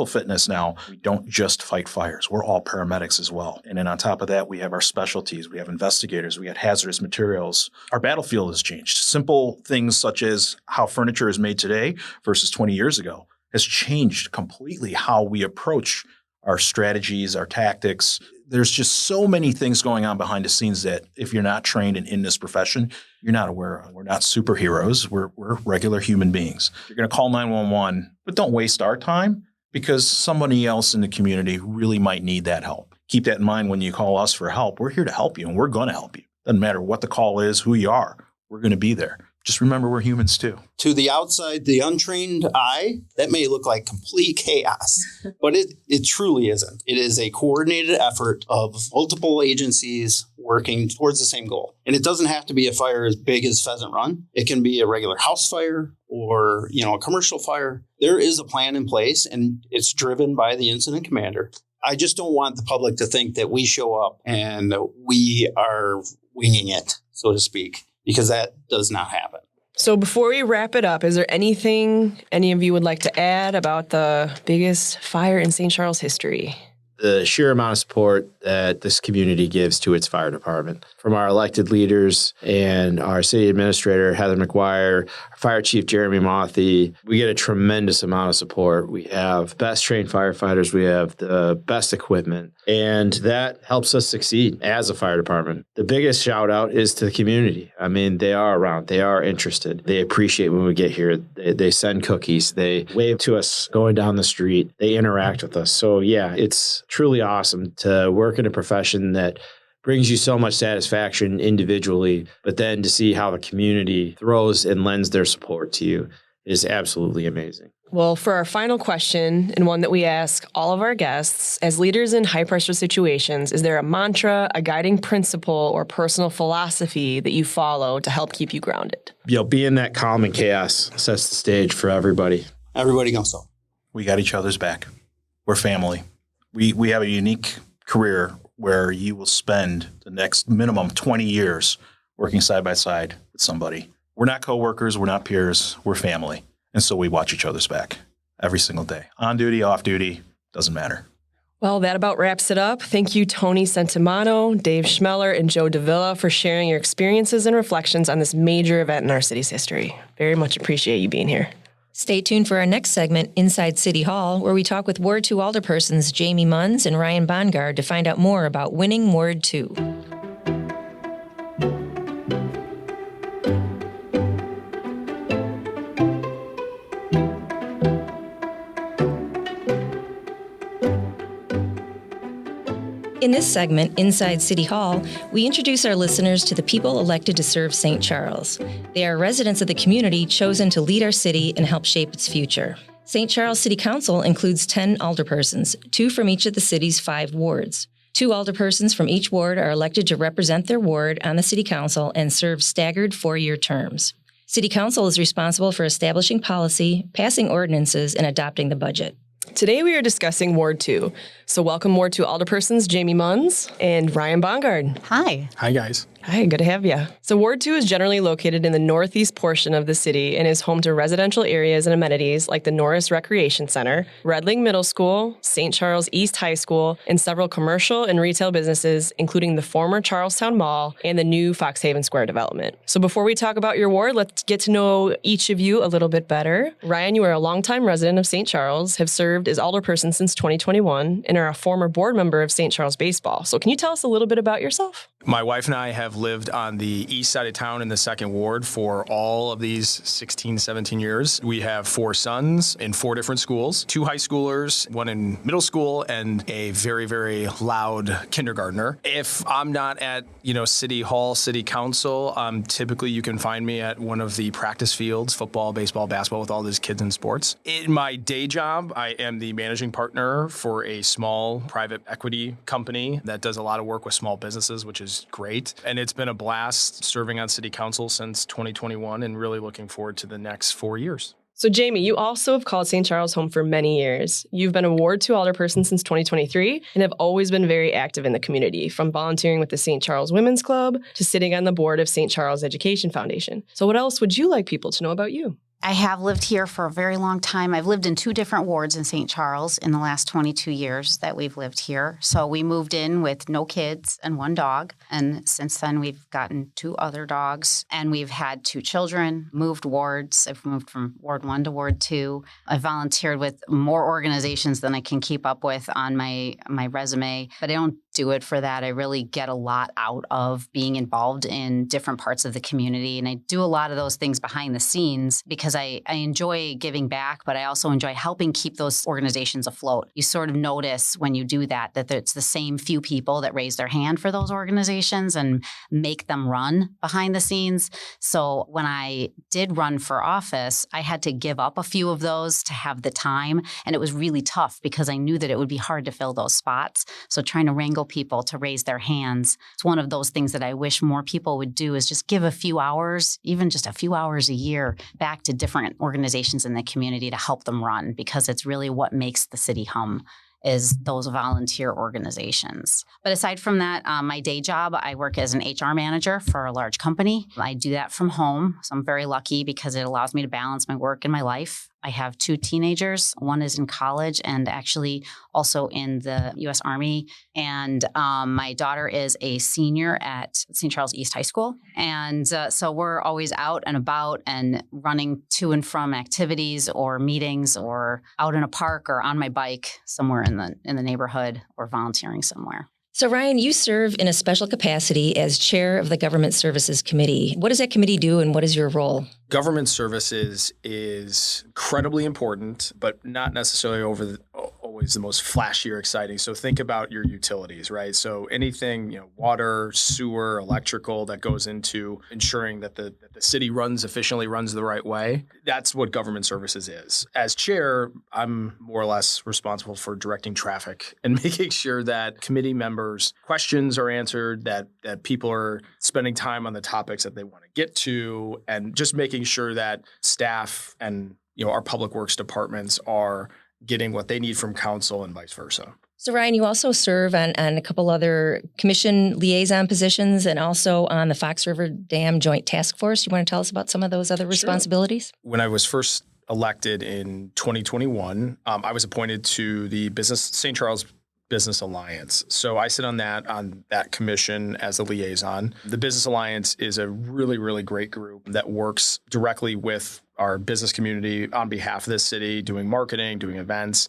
[SPEAKER 2] fitness now. We don't just fight fires. We're all paramedics as well. And then on top of that, we have our specialties. We have investigators. We have hazardous materials. Our battlefield has changed. Simple things such as how furniture is made today versus 20 years ago has changed completely how we approach our strategies, our tactics. There's just so many things going on behind the scenes that if you're not trained and in this profession, you're not aware of. We're not superheroes. We're regular human beings. You're going to call 911, but don't waste our time because somebody else in the community really might need that help. Keep that in mind when you call us for help. We're here to help you, and we're going to help you. Doesn't matter what the call is, who you are. we're going to be there. Just remember we're humans too.
[SPEAKER 3] To the outside, the untrained eye, that may look like complete chaos, but it truly isn't. It is a coordinated effort of multiple agencies working towards the same goal. And it doesn't have to be a fire as big as Pheasant Run. It can be a regular house fire or, a commercial fire. There is a plan in place, and it's driven by the incident commander. I just don't want the public to think that we show up and we are winging it, so to speak, because that does not happen.
[SPEAKER 4] So before we wrap it up, is there anything any of you would like to add about the biggest fire in St. Charles history?
[SPEAKER 1] The sheer amount of support that this community gives to its fire department, from our elected leaders and our city administrator, Heather McGuire, our fire chief, Jayme Mothy, we get a tremendous amount of support. We have best trained firefighters. We have the best equipment, and that helps us succeed as a fire department. The biggest shout out is to the community. I mean, they are around. They are interested. They appreciate when we get here. They send cookies. They wave to us going down the street. They interact with us. So yeah, it's truly awesome to work in a profession that brings you so much satisfaction individually, but then to see how the community throws and lends their support to you is absolutely amazing.
[SPEAKER 4] Well, for our final question, and one that we ask all of our guests, as leaders in high-pressure situations, is there a mantra, a guiding principle, or personal philosophy that you follow to help keep you grounded?
[SPEAKER 1] Being that calm in chaos sets the stage for everybody.
[SPEAKER 3] Everybody goes so.
[SPEAKER 2] We got each other's back. We're family. We have a unique career where you will spend the next minimum 20 years working side by side with somebody. We're not coworkers. We're not peers. We're family. And so we watch each other's back every single day. On duty, off duty, doesn't matter.
[SPEAKER 4] Well, that about wraps it up. Thank you, Tony Centimano, Dave Chmelar, and Joe Davila for sharing your experiences and reflections on this major event in our city's history. Very much appreciate you being here.
[SPEAKER 5] Stay tuned for our next segment, Inside City Hall, where we talk with Ward 2 Alderpersons Jayme Muenz and Ryan Bongard to find out more about winning Ward 2. In this segment, Inside City Hall, we introduce our listeners to the people elected to serve St. Charles. They are residents of the community chosen to lead our city and help shape its future. St. Charles City Council includes 10 alderpersons, 2 from each of the city's 5 wards. 2 alderpersons from each ward are elected to represent their ward on the City Council and serve staggered 4-year terms. City Council is responsible for establishing policy, passing ordinances, and adopting the budget.
[SPEAKER 4] Today we are discussing Ward 2. So welcome Ward 2 Alderpersons Jayme Muenz and Ryan Bongard.
[SPEAKER 6] Hi.
[SPEAKER 7] Hi, guys.
[SPEAKER 4] Hi, good to have you. So Ward 2 is generally located in the northeast portion of the city and is home to residential areas and amenities like the Norris Recreation Center, Redling Middle School, St. Charles East High School, and several commercial and retail businesses, including the former Charlestown Mall and the new Fox Haven Square development. So before we talk about your ward, let's get to know each of you a little bit better. Ryan, you are a longtime resident of St. Charles, have served as alderperson since 2021, and are a former board member of St. Charles Baseball. So can you tell us a little bit about yourself?
[SPEAKER 7] My wife and I have lived on the east side of town in the 2nd Ward for all of these 16, 17 years. We have 4 sons in 4 different schools, 2 high schoolers, 1 in middle school, and a very, very loud kindergartner. If I'm not at, City Hall, City Council, typically you can find me at one of the practice fields, football, baseball, basketball, with all these kids in sports. In my day job, I am the managing partner for a small private equity company that does a lot of work with small businesses, which is great. And it's been a blast serving on City Council since 2021 and really looking forward to the next 4 years.
[SPEAKER 4] So Jayme, you also have called St. Charles home for many years. You've been a Ward 2 alderperson since 2023 and have always been very active in the community, from volunteering with the St. Charles Women's Club to sitting on the board of St. Charles Education Foundation. So what else would you like people to know about you?
[SPEAKER 8] I have lived here for a very long time. I've lived in 2 different wards in St. Charles in the last 22 years that we've lived here. So we moved in with no kids and 1 dog. And since then, we've gotten 2 other dogs. And we've had 2 children, moved wards. I've moved from Ward 1 to Ward 2. I volunteered with more organizations than I can keep up with on my resume. But I don't do it for that. I really get a lot out of being involved in different parts of the community. And I do a lot of those things behind the scenes because I enjoy giving back, but I also enjoy helping keep those organizations afloat. You sort of notice when you do that it's the same few people that raise their hand for those organizations and make them run behind the scenes. So when I did run for office, I had to give up a few of those to have the time. And it was really tough because I knew that it would be hard to fill those spots. So trying to wrangle people to raise their hands, it's one of those things that I wish more people would do, is just give a few hours, even just a few hours a year, back to different organizations in the community to help them run, because it's really what makes the city hum, is those volunteer organizations. But aside from that, my day job, I work as an HR manager for a large company. I do that from home. So I'm very lucky because it allows me to balance my work and my life. I have 2 teenagers. One is in college and actually also in the U.S. Army. And my daughter is a senior at St.Charles East High School. And so we're always out and about and running to and from activities or meetings or out in a park or on my bike somewhere in the neighborhood or volunteering somewhere.
[SPEAKER 5] So Ryan, you serve in a special capacity as chair of the Government Services Committee. What does that committee do and what is your role?
[SPEAKER 7] Government services is incredibly important, but not necessarily always the most flashy or exciting. So think about your utilities, right? So anything, water, sewer, electrical that goes into ensuring that the city runs efficiently, runs the right way. That's what government services is. As chair, I'm more or less responsible for directing traffic and making sure that committee members' questions are answered, that people are spending time on the topics that they want to get to, and just making sure that staff and our public works departments are getting what they need from council and vice versa.
[SPEAKER 5] So Ryan, you also serve on a couple other commission liaison positions and also on the Fox River Dam Joint Task Force. You want to tell us about some of those other responsibilities?
[SPEAKER 7] Sure. When I was first elected in 2021, I was appointed to the St. Charles Business Alliance. So I sit on that commission as a liaison. The Business Alliance is a really, really great group that works directly with our business community on behalf of the city, doing marketing, doing events.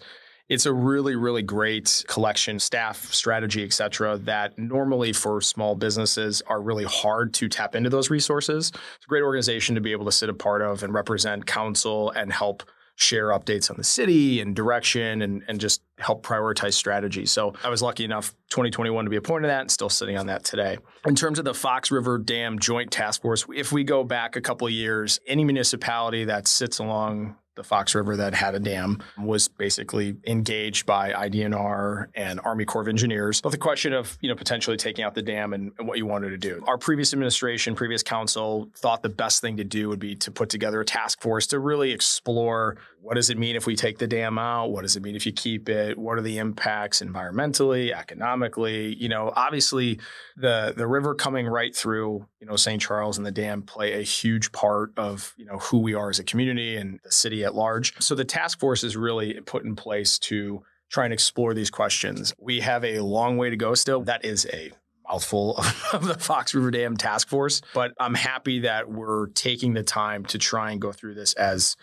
[SPEAKER 7] It's a really, really great collection, staff, strategy, et cetera, that normally for small businesses are really hard to tap into those resources. It's a great organization to be able to sit a part of and represent council and help share updates on the city and direction and just help prioritize strategy. So I was lucky enough 2021 to be appointed to that and still sitting on that today. In terms of the Fox River Dam Joint Task Force, if we go back a couple of years, any municipality that sits along the Fox River that had a dam was basically engaged by IDNR and Army Corps of Engineers with the question of, potentially taking out the dam and what you wanted to do. Our previous administration, previous council thought the best thing to do would be to put together a task force to really explore what does it mean if we take the dam out? What does it mean if you keep it? What are the impacts environmentally, economically? Obviously the river coming right through, St. Charles and the dam play a huge part of, who we are as a community and the city at large. So the task force is really put in place to try and explore these questions. We have a long way to go still. That is a mouthful of the Fox River Dam Task Force, but I'm happy that we're taking the time to try and go through this as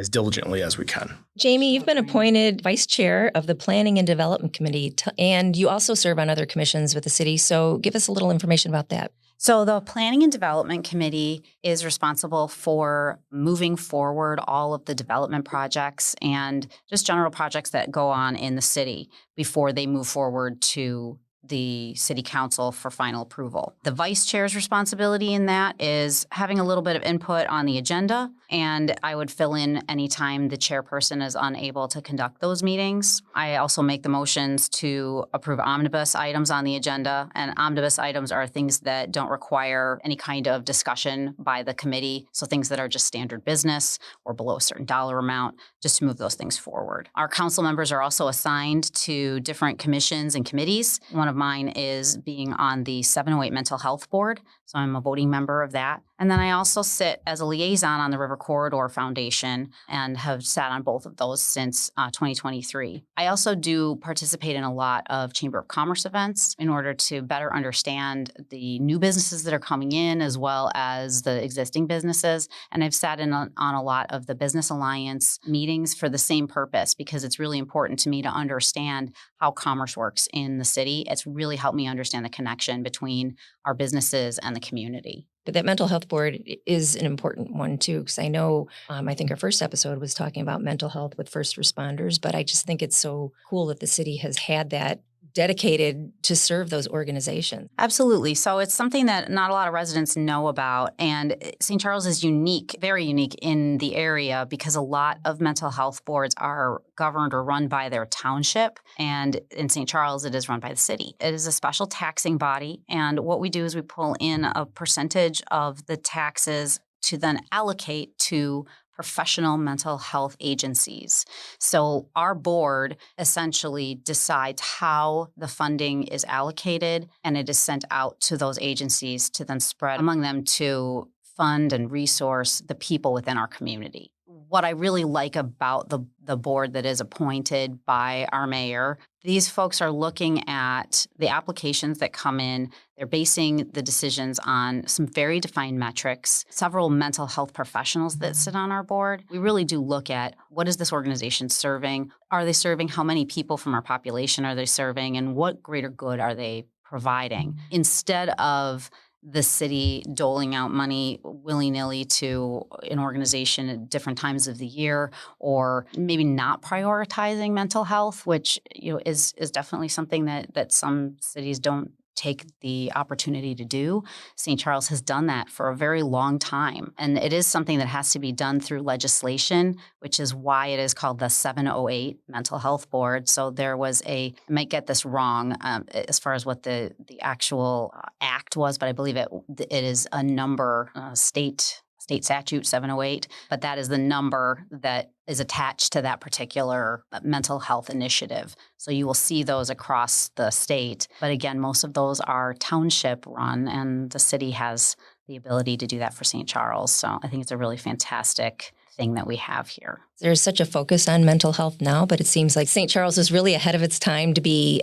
[SPEAKER 7] diligently as we can.
[SPEAKER 5] Jayme, you've been appointed vice chair of the Planning and Development Committee, and you also serve on other commissions with the city. So give us a little information about that.
[SPEAKER 8] So the Planning and Development Committee is responsible for moving forward all of the development projects and just general projects that go on in the city before they move forward to the city council for final approval. The vice chair's responsibility in that is having a little bit of input on the agenda, and I would fill in anytime the chairperson is unable to conduct those meetings. I also make the motions to approve omnibus items on the agenda, and omnibus items are things that don't require any kind of discussion by the committee, so things that are just standard business or below a certain dollar amount, just to move those things forward. Our council members are also assigned to different commissions and committees. One of mine is being on the 708 Mental Health Board, so I'm a voting member of that. And then I also sit as a liaison on the River Corridor Foundation and have sat on both of those since 2023. I also do participate in a lot of Chamber of Commerce events in order to better understand the new businesses that are coming in as well as the existing businesses. And I've sat in on a lot of the Business Alliance meetings for the same purpose, because it's really important to me to understand how commerce works in the city. It's really helped me understand the connection between our businesses and the community.
[SPEAKER 5] But that mental health board is an important one too, because I know, I think our first episode was talking about mental health with first responders, but I just think it's so cool that the city has had that dedicated to serve those organizations.
[SPEAKER 8] Absolutely. So it's something that not a lot of residents know about. And St. Charles is unique, very unique in the area, because a lot of mental health boards are governed or run by their township. And in St. Charles, it is run by the city. It is a special taxing body. And what we do is we pull in a percentage of the taxes to then allocate to professional mental health agencies. So our board essentially decides how the funding is allocated, and it is sent out to those agencies to then spread among them to fund and resource the people within our community. What I really like about the board that is appointed by our mayor, these folks are looking at the applications that come in. They're basing the decisions on some very defined metrics, several mental health professionals that sit on our board. We really do look at what is this organization serving? Are they serving? How many people from our population are they serving? And what greater good are they providing? Instead of the city doling out money willy-nilly to an organization at different times of the year, or maybe not prioritizing mental health, which is definitely something that some cities don't take the opportunity to do. St. Charles has done that for a very long time. And it is something that has to be done through legislation, which is why it is called the 708 Mental Health Board. So there was I might get this wrong as far as what the actual act was, but I believe it is a number, state statute 708, but that is the number that is attached to that particular mental health initiative. So you will see those across the state. But again, most of those are township run, and the city has the ability to do that for St. Charles. So I think it's a really fantastic thing that we have here.
[SPEAKER 5] There's such a focus on mental health now, but it seems like St. Charles is really ahead of its time to be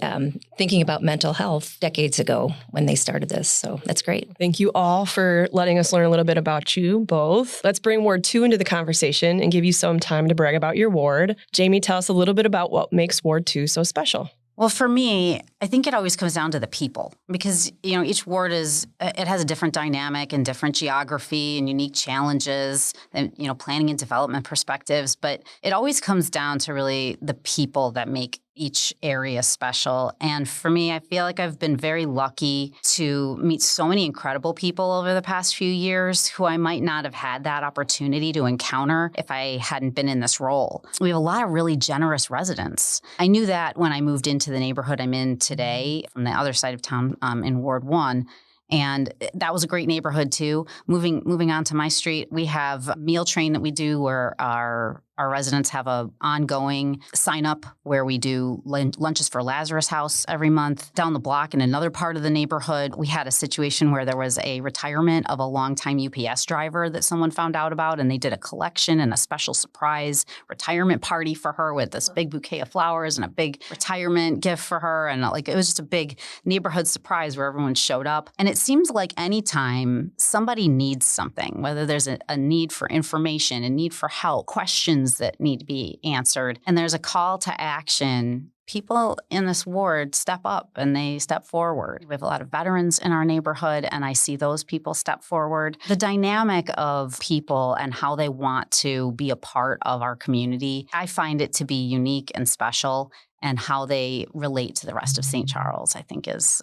[SPEAKER 5] thinking about mental health decades ago when they started this. So that's great.
[SPEAKER 4] Thank you all for letting us learn a little bit about you both. Let's bring Ward 2 into the conversation and give you some time to brag about your ward. Jayme, tell us a little bit about what makes Ward 2 so special.
[SPEAKER 8] Well, for me, I think it always comes down to the people, because, each ward it has a different dynamic and different geography and unique challenges and, planning and development perspectives. But it always comes down to really the people that make each area special. And for me, I feel like I've been very lucky to meet so many incredible people over the past few years who I might not have had that opportunity to encounter if I hadn't been in this role. We have a lot of really generous residents. I knew that when I moved into the neighborhood I'm in today from the other side of town in Ward 1. And that was a great neighborhood too. Moving on to my street, we have a meal train that we do where our residents have a ongoing sign up where we do lunches for Lazarus House every month. Down the block in another part of the neighborhood, we had a situation where there was a retirement of a longtime UPS driver that someone found out about, and they did a collection and a special surprise retirement party for her with this big bouquet of flowers and a big retirement gift for her. And it was just a big neighborhood surprise where everyone showed up. And it seems like anytime somebody needs something, whether there's a need for information, a need for help, questions that need to be answered, and there's a call to action, people in this ward step up and they step forward. We have a lot of veterans in our neighborhood, and I see those people step forward. The dynamic of people and how they want to be a part of our community, I find it to be unique and special, and how they relate to the rest of St. Charles, I think is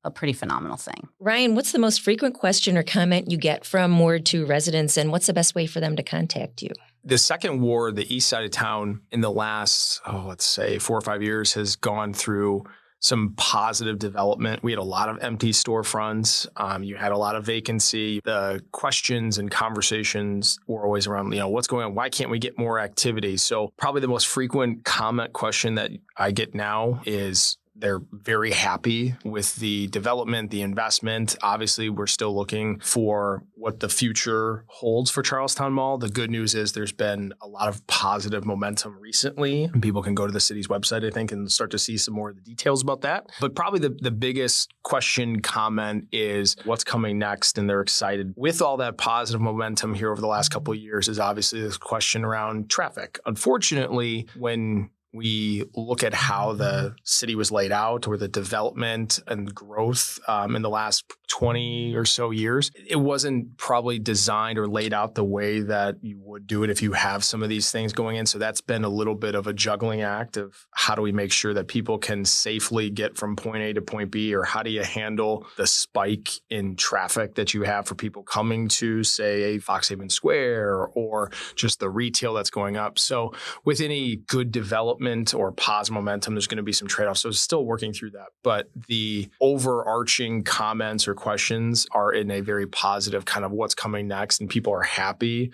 [SPEAKER 8] a pretty phenomenal thing.
[SPEAKER 5] Ryan, what's the most frequent question or comment you get from Ward 2 residents, and what's the best way for them to contact you?
[SPEAKER 7] The second ward, the east side of town, in the last, let's say 4 or 5 years, has gone through some positive development. We had a lot of empty storefronts. You had a lot of vacancy. The questions and conversations were always around, what's going on? Why can't we get more activity? So probably the most frequent comment question that I get now is, they're very happy with the development, the investment. Obviously, we're still looking for what the future holds for Charlestown Mall. The good news is there's been a lot of positive momentum recently. And people can go to the city's website, I think, and start to see some more of the details about that. But probably the biggest question, comment is what's coming next, and they're excited. With all that positive momentum here over the last couple of years is obviously this question around traffic. Unfortunately, when we look at how the city was laid out or the development and growth in the last 20 or so years, it wasn't probably designed or laid out the way that you would do it if you have some of these things going in. So that's been a little bit of a juggling act of how do we make sure that people can safely get from point A to point B, or how do you handle the spike in traffic that you have for people coming to, say, Foxhaven Square or just the retail that's going up. So with any good development or positive momentum, there's going to be some trade-offs. So still working through that. But the overarching comments or questions are in a very positive kind of what's coming next, and people are happy,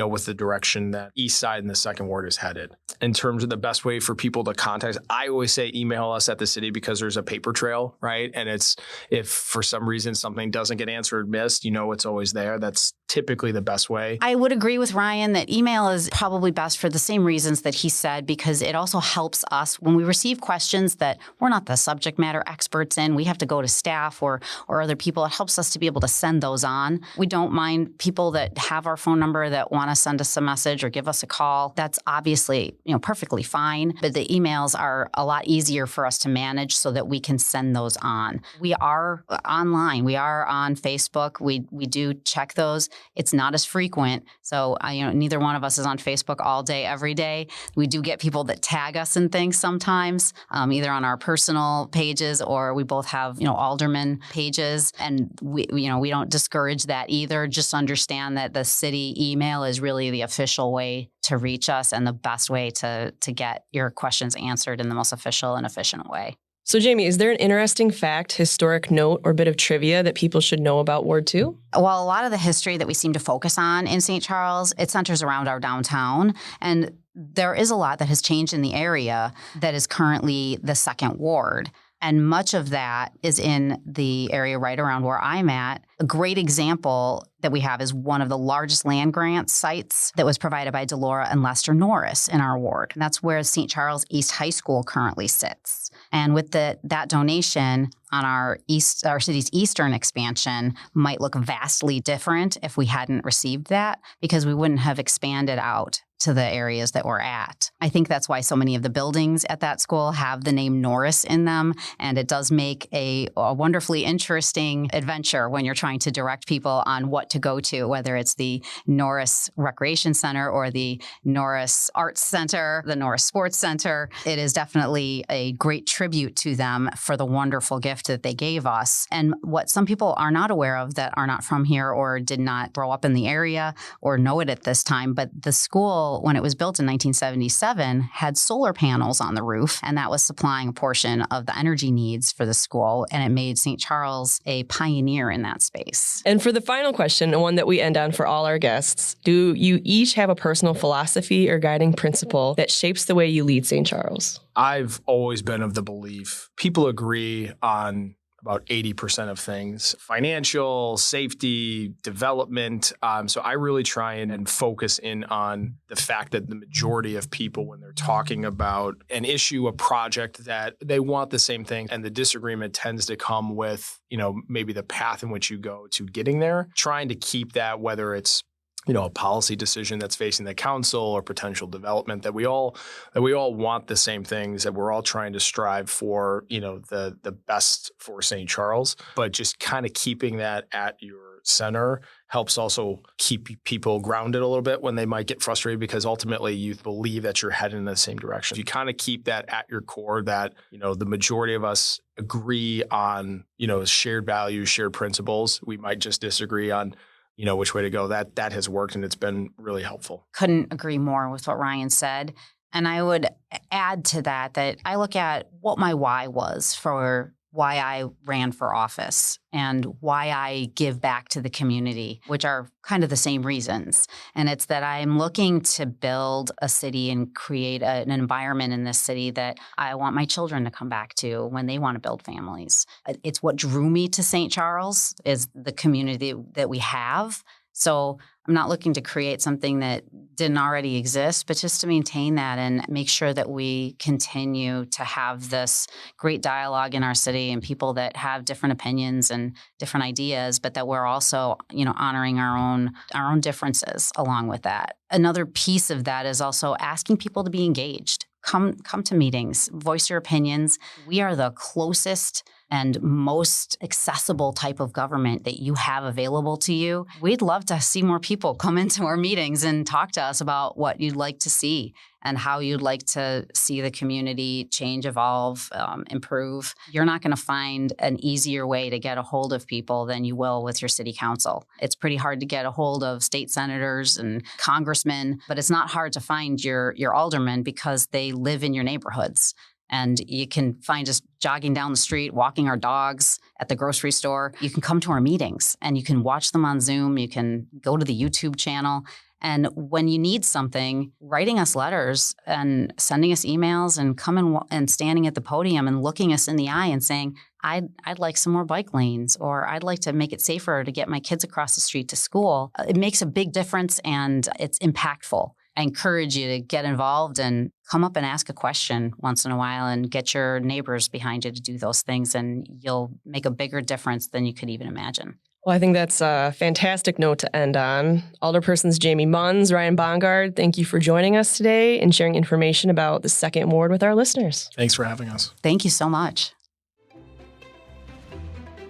[SPEAKER 7] with the direction that East Side and the Second Ward is headed. In terms of the best way for people to contact us, I always say email us at the city because there's a paper trail, right? And it's, if for some reason something doesn't get answered, missed, it's always there. That's typically the best way.
[SPEAKER 8] I would agree with Ryan that email is probably best for the same reasons that he said, because it also helps us when we receive questions that we're not the subject matter experts in. We have to go to staff or other people. It helps us to be able to send those on. We don't mind people that have our phone number that want to send us a message or give us a call. That's obviously, perfectly fine. But the emails are a lot easier for us to manage so that we can send those on. We are online. We are on Facebook. We do check those. It's not as frequent. So, neither one of us is on Facebook all day, every day. We do get people that tag us in things sometimes, either on our personal pages or we both have, alderman pages. And we don't discourage that either. Just understand that the city email is really the official way to reach us and the best way to get your questions answered in the most official and efficient way.
[SPEAKER 4] So, Jayme, is there an interesting fact, historic note, or bit of trivia that people should know about Ward 2?
[SPEAKER 8] Well, a lot of the history that we seem to focus on in St. Charles, it centers around our downtown. And there is a lot that has changed in the area that is currently the Second Ward. And much of that is in the area right around where I'm at. A great example that we have is one of the largest land grant sites that was provided by Delora and Lester Norris in our ward. And that's where St. Charles East High School currently sits. And with that donation on our city's eastern expansion might look vastly different if we hadn't received that, because we wouldn't have expanded out to the areas that we're at. I think that's why so many of the buildings at that school have the name Norris in them. And it does make a wonderfully interesting adventure when you're trying to direct people on what to go to, whether it's the Norris Recreation Center or the Norris Arts Center, the Norris Sports Center. It is definitely a great tribute to them for the wonderful gift that they gave us. And what some people are not aware of that are not from here or did not grow up in the area or know it at this time, but the school, when it was built in 1977, had solar panels on the roof, and that was supplying a portion of the energy needs for the school, and it made St. Charles a pioneer in that space.
[SPEAKER 4] And for the final question, one that we end on for all our guests, do you each have a personal philosophy or guiding principle that shapes the way you lead St. Charles?
[SPEAKER 7] I've always been of the belief people agree on about 80% of things: financial, safety, development. So I really try and focus in on the fact that the majority of people, when they're talking about an issue, a project, that they want the same thing. And the disagreement tends to come with, maybe the path in which you go to getting there. Trying to keep that, whether it's a policy decision that's facing the council or potential development, that we all want the same things, that we're all trying to strive for, the best for St. Charles. But just kind of keeping that at your center helps also keep people grounded a little bit when they might get frustrated, because ultimately you believe that you're heading in the same direction. If you kind of keep that at your core, that, the majority of us agree on, shared values, shared principles. We might just disagree on which way to go. That has worked, and it's been really helpful.
[SPEAKER 8] Couldn't agree more with what Ryan said. And I would add to that I look at what my why was for why I ran for office and why I give back to the community, which are kind of the same reasons. And it's that I'm looking to build a city and create an environment in this city that I want my children to come back to when they want to build families. It's what drew me to St. Charles is the community that we have. So I'm not looking to create something that didn't already exist, but just to maintain that and make sure that we continue to have this great dialogue in our city and people that have different opinions and different ideas, but that we're also, honoring our own differences along with that. Another piece of that is also asking people to be engaged. Come to meetings, voice your opinions. We are the closest and most accessible type of government that you have available to you. We'd love to see more people come into our meetings and talk to us about what you'd like to see and how you'd like to see the community change, evolve, improve. You're not going to find an easier way to get a hold of people than you will with your city council. It's pretty hard to get a hold of state senators and congressmen, but it's not hard to find your aldermen because they live in your neighborhoods. And you can find us jogging down the street, walking our dogs at the grocery store. You can come to our meetings and you can watch them on Zoom. You can go to the YouTube channel. And when you need something, writing us letters and sending us emails and coming and standing at the podium and looking us in the eye and saying, I'd like some more bike lanes, or I'd like to make it safer to get my kids across the street to school. It makes a big difference and it's impactful. I encourage you to get involved and come up and ask a question once in a while and get your neighbors behind you to do those things, and you'll make a bigger difference than you could even imagine.
[SPEAKER 4] Well, I think that's a fantastic note to end on. Alderpersons Jayme, Muenz, Ryan Bongard, thank you for joining us today and sharing information about the 2nd Ward with our listeners.
[SPEAKER 7] Thanks for having us.
[SPEAKER 8] Thank you so much.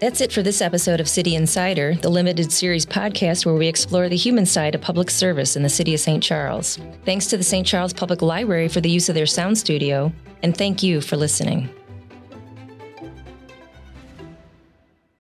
[SPEAKER 5] That's it for this episode of City Insider, the limited series podcast where we explore the human side of public service in the city of St. Charles. Thanks to the St. Charles Public Library for the use of their sound studio, and thank you for listening.